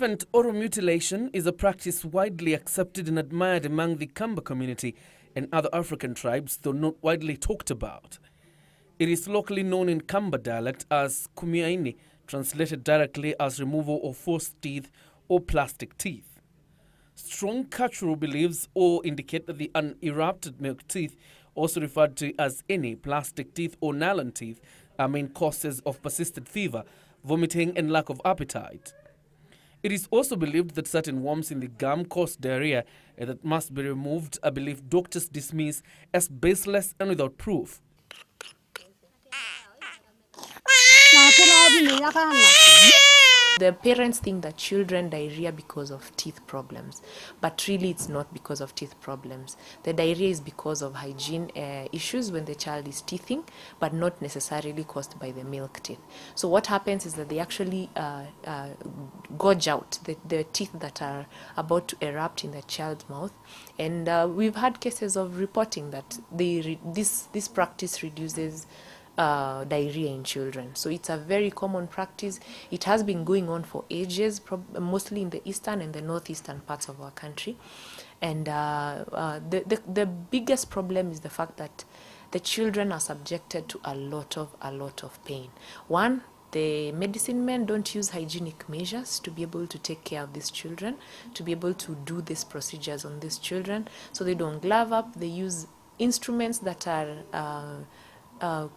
Infant oral mutilation is a practice widely accepted and admired among the Kamba community and other African tribes, though not widely talked about. It is locally known in Kamba dialect as kumiaini, translated directly as removal of false teeth or plastic teeth. Strong cultural beliefs all indicate that the unerupted milk teeth, also referred to as any plastic teeth or nylon teeth, are main causes of persistent fever, vomiting and lack of appetite. It is also believed that certain worms in the gum cause diarrhea and that must be removed, a belief doctors dismiss as baseless and without proof. The parents think that children diarrhea because of teeth problems, but really it's not because of teeth problems. The diarrhea is because of hygiene issues when the child is teething, but not necessarily caused by the milk teeth. So what happens is that they actually gorge out the teeth that are about to erupt in the child's mouth. And we've had cases of reporting that this practice reduces diarrhea in children. So it's a very common practice. It has been going on for ages, mostly in the eastern and the northeastern parts of our country. And the biggest problem is the fact that the children are subjected to a lot of pain. One, the medicine men don't use hygienic measures to be able to take care of these children, to be able to do these procedures on these children. So they don't glove up. They use instruments that are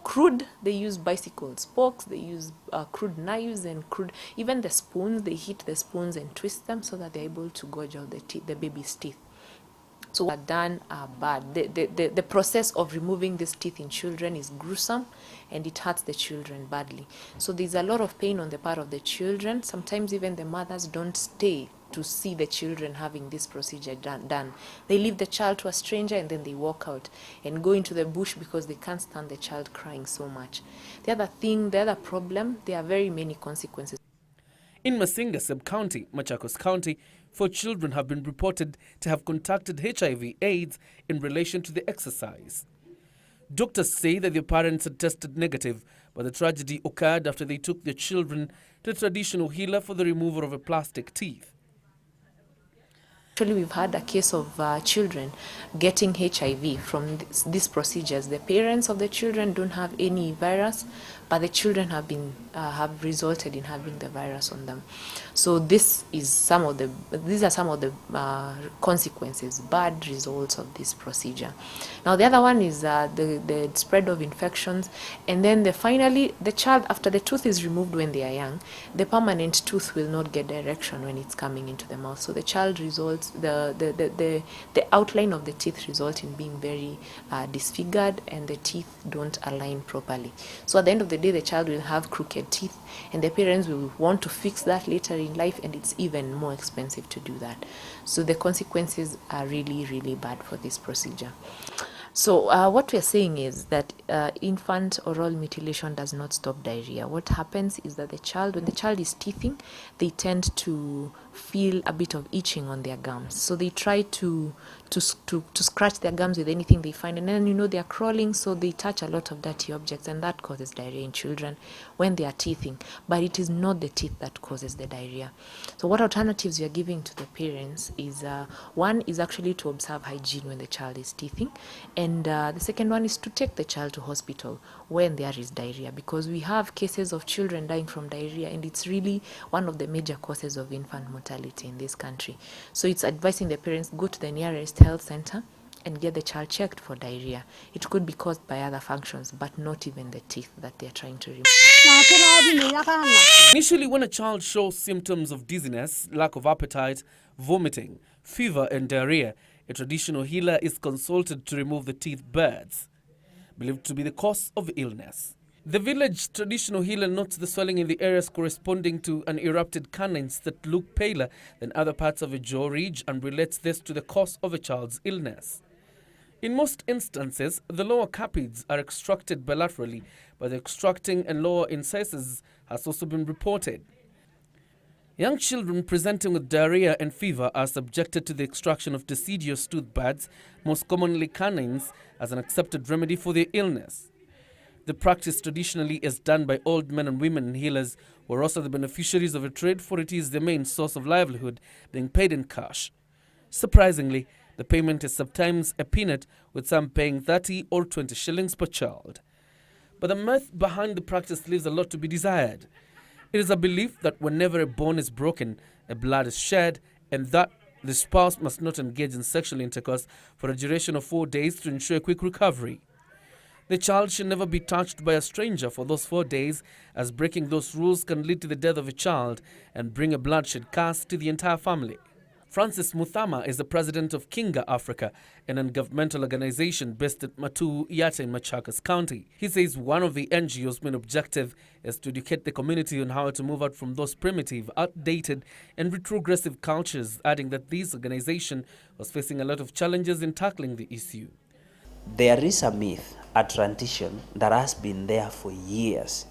crude. They use bicycle spokes, they use crude knives and crude, even the spoons, they hit the spoons and twist them so that they're able to gorge out the baby's teeth. So what are done are bad. The process of removing these teeth in children is gruesome and it hurts the children badly. So there's a lot of pain on the part of the children. Sometimes even the mothers don't stay to see the children having this procedure done. They leave the child to a stranger and then they walk out and go into the bush because they can't stand the child crying so much. The other problem, there are very many consequences. In Masinga sub-county, Machakos County, 4 children have been reported to have contacted HIV/AIDS in relation to the exercise. Doctors say that their parents had tested negative, but the tragedy occurred after they took their children to a traditional healer for the removal of a plastic teeth. Actually, we've had a case of children getting HIV from these procedures. The parents of the children don't have any virus, but the children have resulted in having the virus on them. So these are some of the consequences, bad results of this procedure. Now the other one is the spread of infections, and then finally the child, after the tooth is removed when they are young, the permanent tooth will not get direction when it's coming into the mouth. So the child results, the outline of the teeth result in being very disfigured, and the teeth don't align properly. So at the end of the day, the child will have crooked teeth, and the parents will want to fix that later in life, and it's even more expensive to do that. So the consequences are really bad for this procedure. So what we're saying is that infant oral mutilation does not stop diarrhea. What happens is that when the child is teething, they tend to feel a bit of itching on their gums. So they try to scratch their gums with anything they find, and then they are crawling, so they touch a lot of dirty objects, and that causes diarrhea in children when they are teething. But it is not the teeth that causes the diarrhea. So what alternatives we are giving to the parents is one is actually to observe hygiene when the child is teething, and the second one is to take the child to hospital when there is diarrhea, because we have cases of children dying from diarrhea, and it's really one of the major causes of infant mortality in this country. So it's advising the parents go to the nearest health center and get the child checked for diarrhea. It could be caused by other functions, but not even the teeth that they're trying to remove. Initially, when a child shows symptoms of dizziness, lack of appetite, vomiting, fever and diarrhea, a traditional healer is consulted to remove the teeth buds, believed to be the cause of illness. The village traditional healer notes the swelling in the areas corresponding to an erupted canines that look paler than other parts of a jaw ridge and relates this to the cause of a child's illness. In most instances, the lower capids are extracted bilaterally, but the extracting and lower incisors has also been reported. Young children presenting with diarrhea and fever are subjected to the extraction of deciduous tooth buds, most commonly canines, as an accepted remedy for their illness. The practice traditionally is done by old men and women healers who are also the beneficiaries of a trade, for it is their main source of livelihood, being paid in cash. Surprisingly, the payment is sometimes a peanut, with some paying 30 or 20 shillings per child. But the myth behind the practice leaves a lot to be desired. It is a belief that whenever a bone is broken, a blood is shed, and that the spouse must not engage in sexual intercourse for a duration of 4 days to ensure a quick recovery. The child should never be touched by a stranger for those 4 days, as breaking those rules can lead to the death of a child and bring a bloodshed curse to the entire family. Francis Muthama is the president of Kinga Africa, a non-governmental organization based at Mutilation in Machakos County. He says one of the NGO's main objective is to educate the community on how to move out from those primitive, outdated and retrogressive cultures, adding that this organization was facing a lot of challenges in tackling the issue. There is a myth, a tradition that has been there for years,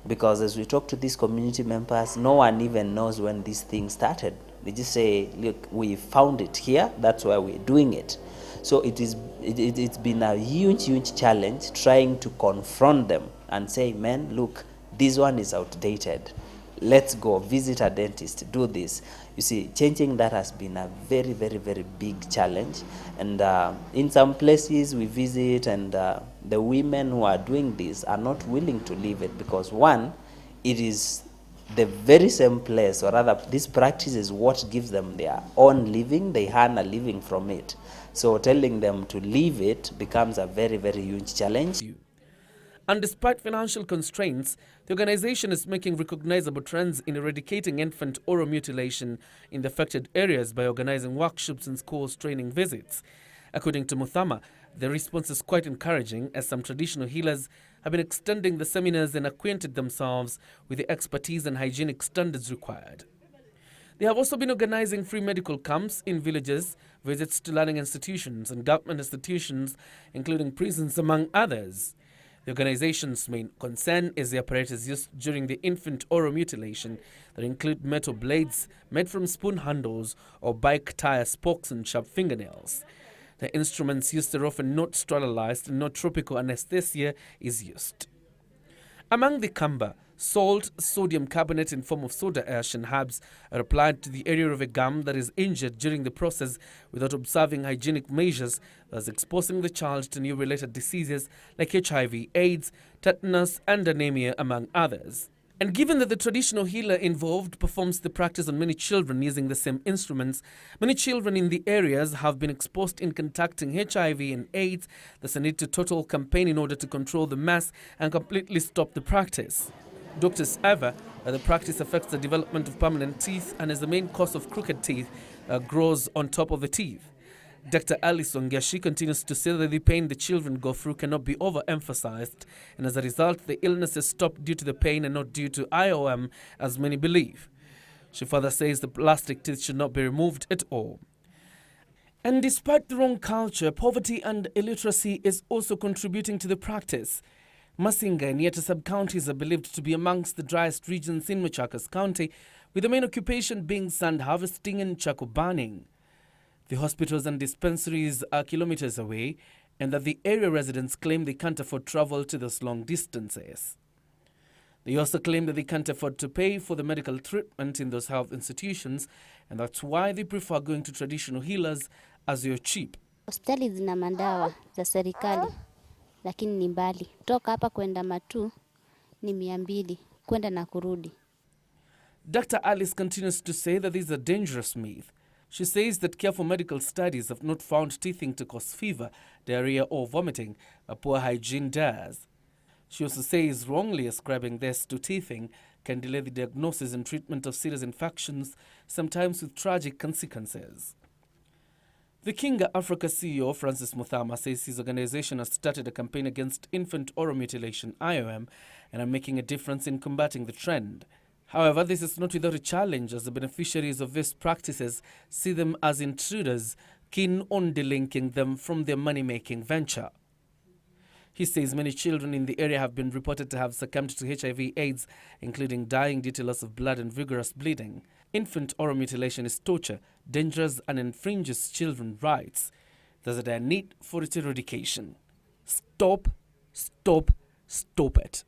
because as we talk to these community members, no one even knows when this thing started. They just say, look, we found it here, that's why we're doing it. So it's been a huge challenge trying to confront them and say, man, look, this one is outdated. Let's go visit a dentist, do this. You see, changing that has been a very big challenge. And in some places we visit, and the women who are doing this are not willing to leave it, because one, it is the very same place, or rather this practice is what gives them their own living. They earn a living from it. So telling them to leave it becomes a very huge challenge. And despite financial constraints, the organization is making recognizable trends in eradicating infant oral mutilation in the affected areas by organizing workshops and schools training visits. According to Muthama, the response is quite encouraging, as some traditional healers have been extending the seminars and acquainted themselves with the expertise and hygienic standards required. They have also been organizing free medical camps in villages, visits to learning institutions and government institutions, including prisons, among others. The organization's main concern is the apparatus used during the infant oral mutilation that include metal blades made from spoon handles or bike tire spokes and sharp fingernails. The instruments used are often not sterilized and no tropical anesthesia is used. Among the Kamba, salt, sodium carbonate in form of soda ash and herbs are applied to the area of a gum that is injured during the process without observing hygienic measures, thus exposing the child to new related diseases like HIV, AIDS, tetanus and anemia, among others. And given that the traditional healer involved performs the practice on many children using the same instruments, many children in the areas have been exposed in contracting HIV and AIDS. There's a need to total campaign in order to control the mass and completely stop the practice. Doctors aver that the practice affects the development of permanent teeth and is the main cause of crooked teeth grows on top of the teeth. Dr. Alice Ongashi continues to say that the pain the children go through cannot be overemphasized, and as a result, the illness is stopped due to the pain and not due to IOM, as many believe. She further says the plastic teeth should not be removed at all. And despite the wrong culture, poverty and illiteracy is also contributing to the practice. Masinga and Yeta sub-counties are believed to be amongst the driest regions in Machakos County, with the main occupation being sand harvesting and charcoal burning. The hospitals and dispensaries are kilometers away, and that the area residents claim they can't afford travel to those long distances. They also claim that they can't afford to pay for the medical treatment in those health institutions, and that's why they prefer going to traditional healers as they are cheap. Hospitali zina mandawa za serikali, lakini ni mbali. Toka hapa kwenda Matu ni 200 kwenda na kurudi. Dr. Alice continues to say that this is a dangerous myth. She says that careful medical studies have not found teething to cause fever, diarrhea or vomiting, but poor hygiene does. She also says wrongly ascribing this to teething can delay the diagnosis and treatment of serious infections, sometimes with tragic consequences. The Kinga Africa CEO, Francis Muthama, says his organization has started a campaign against infant oral mutilation, IOM, and are making a difference in combating the trend. However, this is not without a challenge, as the beneficiaries of these practices see them as intruders, keen on delinking them from their money-making venture. He says many children in the area have been reported to have succumbed to HIV/AIDS, including dying due to loss of blood and vigorous bleeding. Infant oral mutilation is torture, dangerous, and infringes children's rights. There's a dire need for its eradication. Stop, stop, stop it.